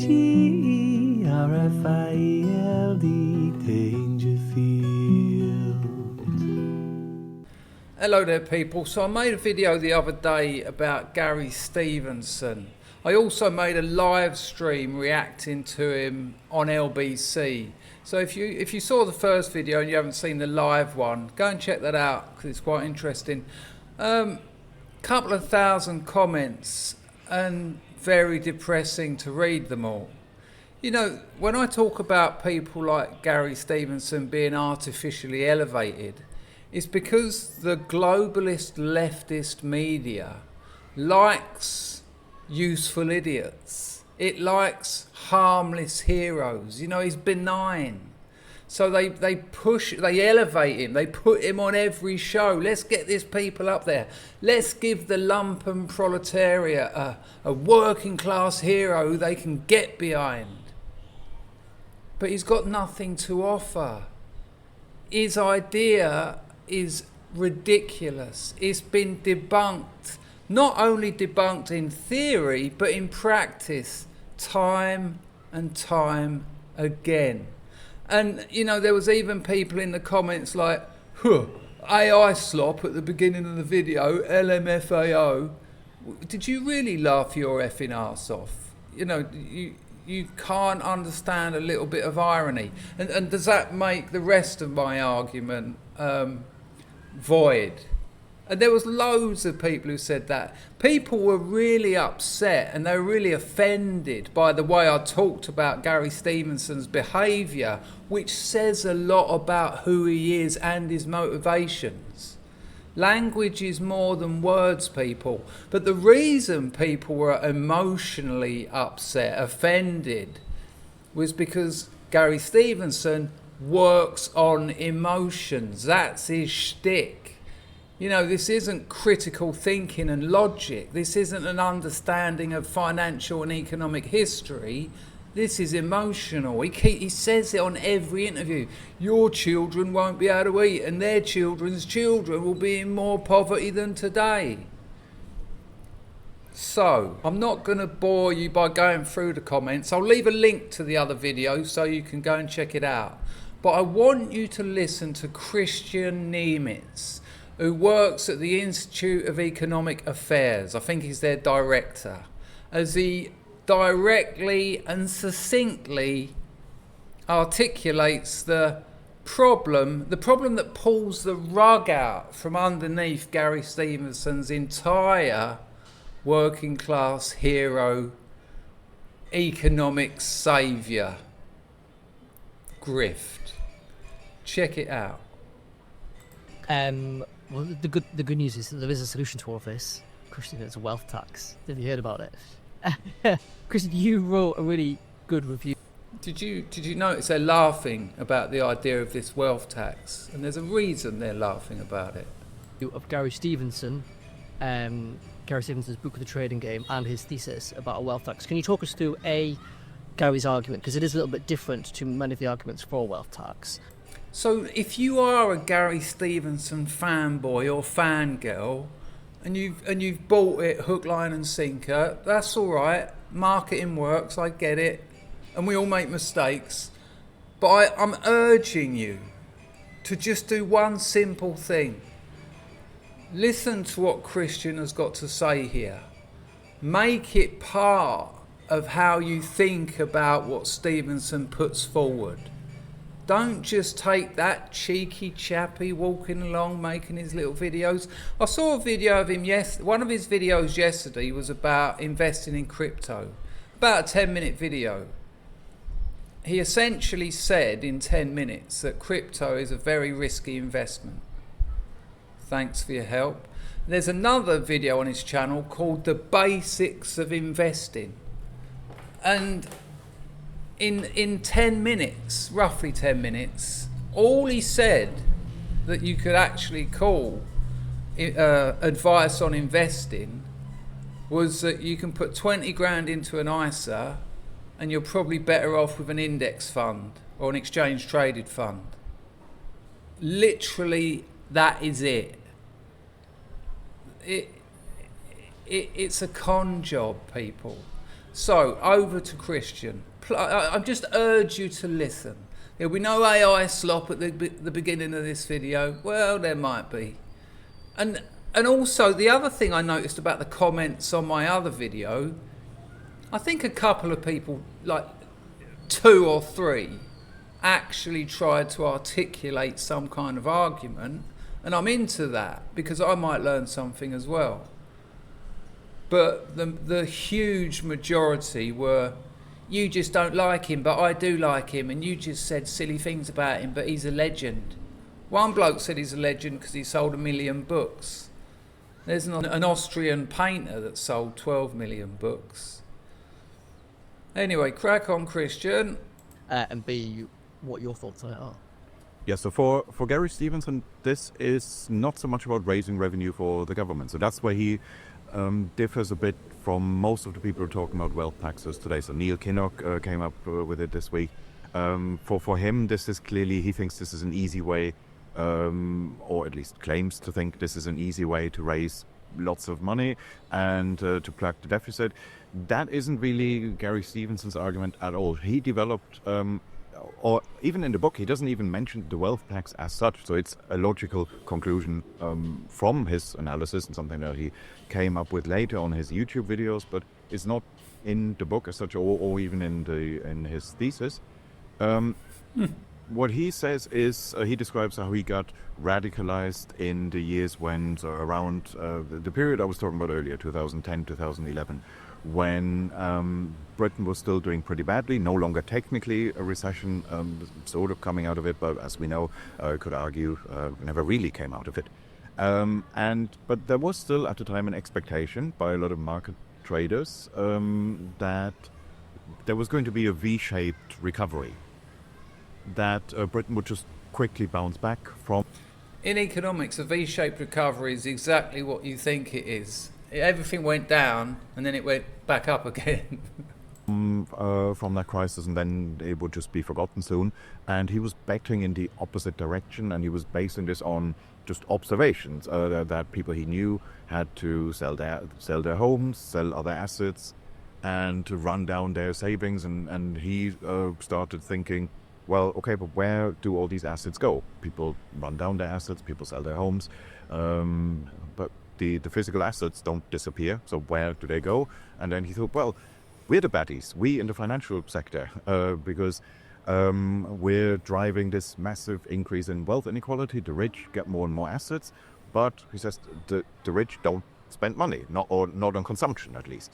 Dangerfield. Hello there people, so I made a video the other day about Gary Stevenson. I also made a live stream reacting to him on LBC. So if you saw the first video and you haven't seen the live one, go and check that out because it's quite interesting. Couple of thousand comments and very depressing to read them all. You know, when I talk about people like Gary Stevenson being artificially elevated, it's because the globalist leftist media likes useful idiots. It likes harmless heroes. You know, he's benign. So they elevate him, they put him on every show. Let's get these people up there. Let's give the lumpen proletariat a working class hero they can get behind. But he's got nothing to offer. His idea is ridiculous. It's been debunked. Not only debunked in theory, but in practice, time and time again. And, you know, there was even people in the comments like, AI slop at the beginning of the video, LMFAO. Did you really laugh your effing arse off? You know, you can't understand a little bit of irony. And does that make the rest of my argument void? And there was loads of people who said that. People were really upset and they were really offended by the way I talked about Gary Stevenson's behaviour, which says a lot about who he is and his motivations. Language is more than words, people. But the reason people were emotionally upset, offended, was because Gary Stevenson works on emotions. That's his shtick. You know, this isn't critical thinking and logic. This isn't an understanding of financial and economic history. This is emotional. He says it on every interview. Your children won't be able to eat and their children's children will be in more poverty than today. So, I'm not going to bore you by going through the comments. I'll leave a link to the other video so you can go and check it out. But I want you to listen to Kristian Niemietz, who works at the Institute of Economic Affairs. I think he's their director, as he directly and succinctly articulates the problem that pulls the rug out from underneath Gary Stevenson's entire working class hero, economic saviour grift. Check it out. Well, the good news is that there is a solution to all of this. Kristian, it's a wealth tax. Have you heard about it? Kristian, you wrote a really good review. Did you notice they're laughing about the idea of this wealth tax? And there's a reason they're laughing about it. Of Gary Stevenson, Gary Stevenson's book, The Trading Game, and his thesis about a wealth tax. Can you talk us through Gary's argument? Because it is a little bit different to many of the arguments for a wealth tax. So if you are a Gary Stevenson fanboy or fangirl and you've bought it hook, line and sinker, that's all right. Marketing works, I get it. And we all make mistakes. But I'm urging you to just do one simple thing. Listen to what Kristian has got to say here. Make it part of how you think about what Stevenson puts forward. Don't just take that cheeky chappy walking along making his little videos. I saw a video of him one of his videos yesterday was about investing in crypto. About a 10-minute video. He essentially said in 10 minutes that crypto is a very risky investment. Thanks for your help. There's another video on his channel called The Basics of Investing. And in 10 minutes, roughly 10 minutes, all he said that you could actually call advice on investing was that you can put 20 grand into an ISA and you're probably better off with an index fund or an exchange traded fund. Literally, that is it. It's a con job, people. So, over to Kristian. I just urge you to listen. There'll be no AI slop at the beginning of this video. Well, there might be. And also, the other thing I noticed about the comments on my other video, I think a couple of people, like 2 or 3, actually tried to articulate some kind of argument. And I'm into that, because I might learn something as well. But the huge majority were, you just don't like him, but I do like him, and you just said silly things about him, but he's a legend. One bloke said he's a legend because he sold 1 million books. There's an Austrian painter that sold 12 million books. Anyway, crack on, Kristian. And B, what your thoughts on it are. Yeah, so for Gary Stevenson, this is not so much about raising revenue for the government. So that's where he differs a bit from most of the people who are talking about wealth taxes today. So Neil Kinnock came up with it this week. For him, this is clearly, he thinks this is an easy way, or at least claims to think this is an easy way to raise lots of money and to plug the deficit. That isn't really Gary Stevenson's argument at all. He developed, or even in the book, he doesn't even mention the wealth tax as such. So it's a logical conclusion from his analysis and something that he came up with later on his YouTube videos, but it's not in the book as such, or even in his thesis. What he says is, he describes how he got radicalized in the years when, so around the period I was talking about earlier, 2010, 2011, when Britain was still doing pretty badly, no longer technically a recession, sort of coming out of it, but as we know, could argue, never really came out of it. But there was still at the time an expectation by a lot of market traders that there was going to be a V-shaped recovery, that Britain would just quickly bounce back from. In economics, a V-shaped recovery is exactly what you think it is. Everything went down and then it went back up again. From that crisis, and then it would just be forgotten soon. And he was betting in the opposite direction, and he was basing this on just observations that people he knew had to sell their homes, sell other assets, and to run down their savings. And he started thinking, well, okay, but where do all these assets go? People run down their assets, people sell their homes, but the physical assets don't disappear, so where do they go? And then he thought, well, we're the baddies, we in the financial sector, because we're driving this massive increase in wealth inequality. The rich get more and more assets, but he says the rich don't spend money, not on consumption at least.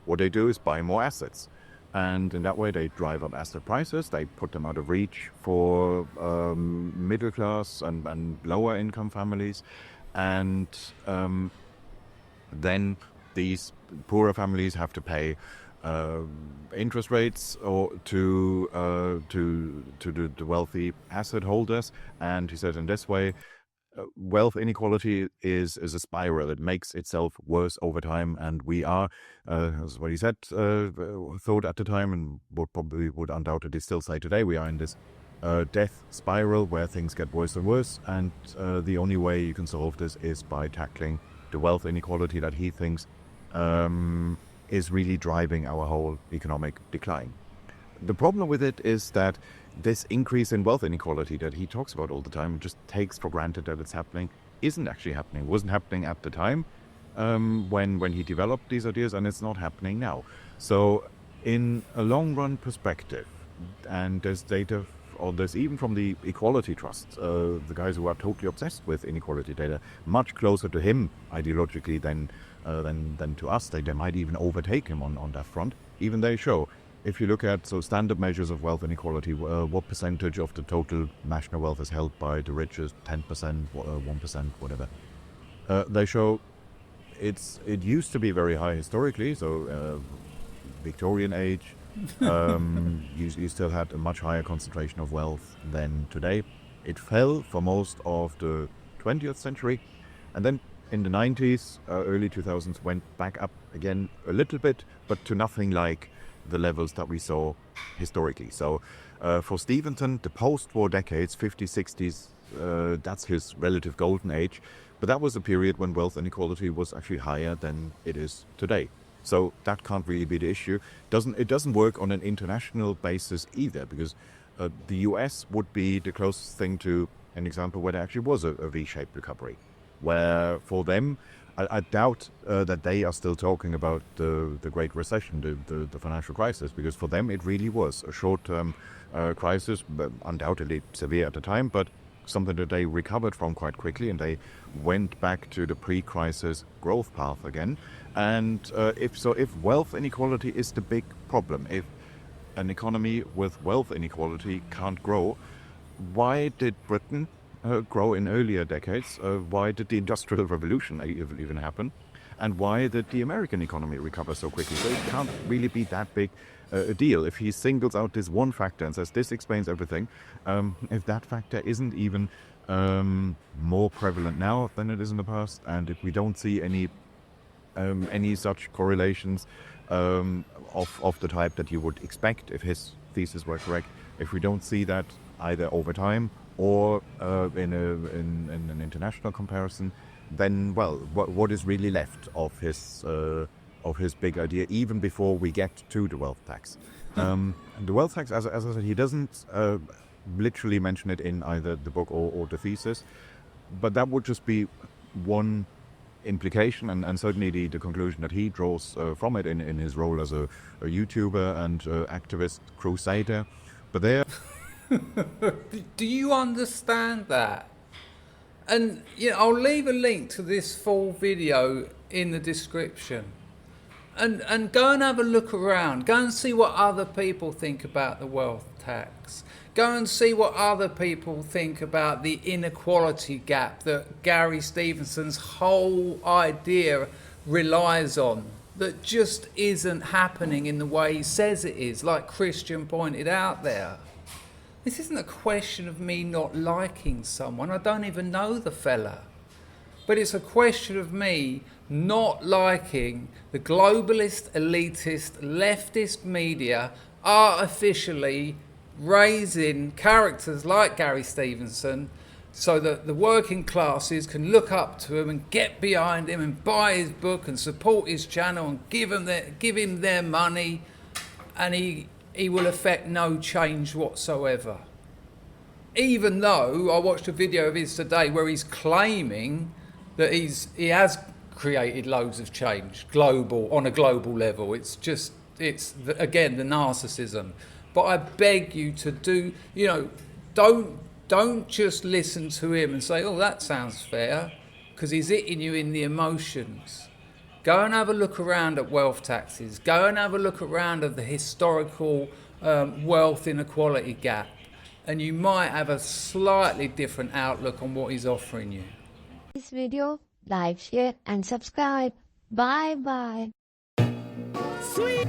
What they do is buy more assets. And in that way, they drive up asset prices. They put them out of reach for middle class and lower income families. And then these poorer families have to pay interest rates or to the wealthy asset holders. And he said, in this way, wealth inequality is a spiral. It makes itself worse over time, and we are, as what he said, thought at the time, and would undoubtedly still say today, we are in this death spiral where things get worse and worse, and the only way you can solve this is by tackling the wealth inequality that he thinks is really driving our whole economic decline. The problem with it is that this increase in wealth inequality that he talks about all the time, just takes for granted that it's happening, isn't actually happening. It wasn't happening at the time when he developed these ideas, and it's not happening now. So in a long run perspective, and there's data on this even from the Equality Trust, the guys who are totally obsessed with inequality data, much closer to him ideologically than to us. They might even overtake him on that front. Even they show, if you look at standard measures of wealth inequality, what percentage of the total national wealth is held by the richest, 10%, 1%, whatever. They show it used to be very high historically, so Victorian age, you still had a much higher concentration of wealth than today. It fell for most of the 20th century, and then in the 90s, early 2000s, went back up again a little bit, but to nothing like the levels that we saw historically. So for Stevenson, the post-war decades, 50s, 60s, that's his relative golden age. But that was a period when wealth inequality was actually higher than it is today. So that can't really be the issue. It doesn't work on an international basis either, because the US would be the closest thing to an example where there actually was a V-shaped recovery, where for them, I doubt that they are still talking about the Great Recession, the financial crisis, because for them it really was a short-term crisis, but undoubtedly severe at the time, but something that they recovered from quite quickly, and they went back to the pre-crisis growth path again. And if wealth inequality is the big problem, if an economy with wealth inequality can't grow, why did Britain grow in earlier decades? Why did the Industrial Revolution even happen? And why did the American economy recover so quickly? So it can't really be that big a deal. If he singles out this one factor and says this explains everything, if that factor isn't even more prevalent now than it is in the past, and if we don't see any such correlations of the type that you would expect if his thesis were correct, if we don't see that either over time or in an international comparison, then, well, what is really left of his big idea, even before we get to the wealth tax? The wealth tax, as I said, he doesn't literally mention it in either the book or the thesis, but that would just be one implication, and certainly the conclusion that he draws from it in his role as a YouTuber and activist crusader. But there... Do you understand that? And I'll leave a link to this full video in the description. And go and have a look around. Go and see what other people think about the wealth tax. Go and see what other people think about the inequality gap that Gary Stevenson's whole idea relies on, that just isn't happening in the way he says it is, like Kristian pointed out there. This isn't a question of me not liking someone. I don't even know the fella. But it's a question of me not liking the globalist, elitist, leftist media artificially raising characters like Gary Stevenson so that the working classes can look up to him and get behind him and buy his book and support his channel and give him their money, and he will affect no change whatsoever. Even though I watched a video of his today where he's claiming that he has created loads of change on a global level. It's again the narcissism. But I beg you to don't just listen to him and say, oh, that sounds fair, because he's hitting you in the emotions. Go and have a look around at wealth taxes. Go and have a look around at the historical wealth inequality gap, and you might have a slightly different outlook on what he's offering you. This video, like, share and subscribe. Bye bye. Sweet,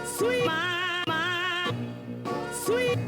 sweet, sweet.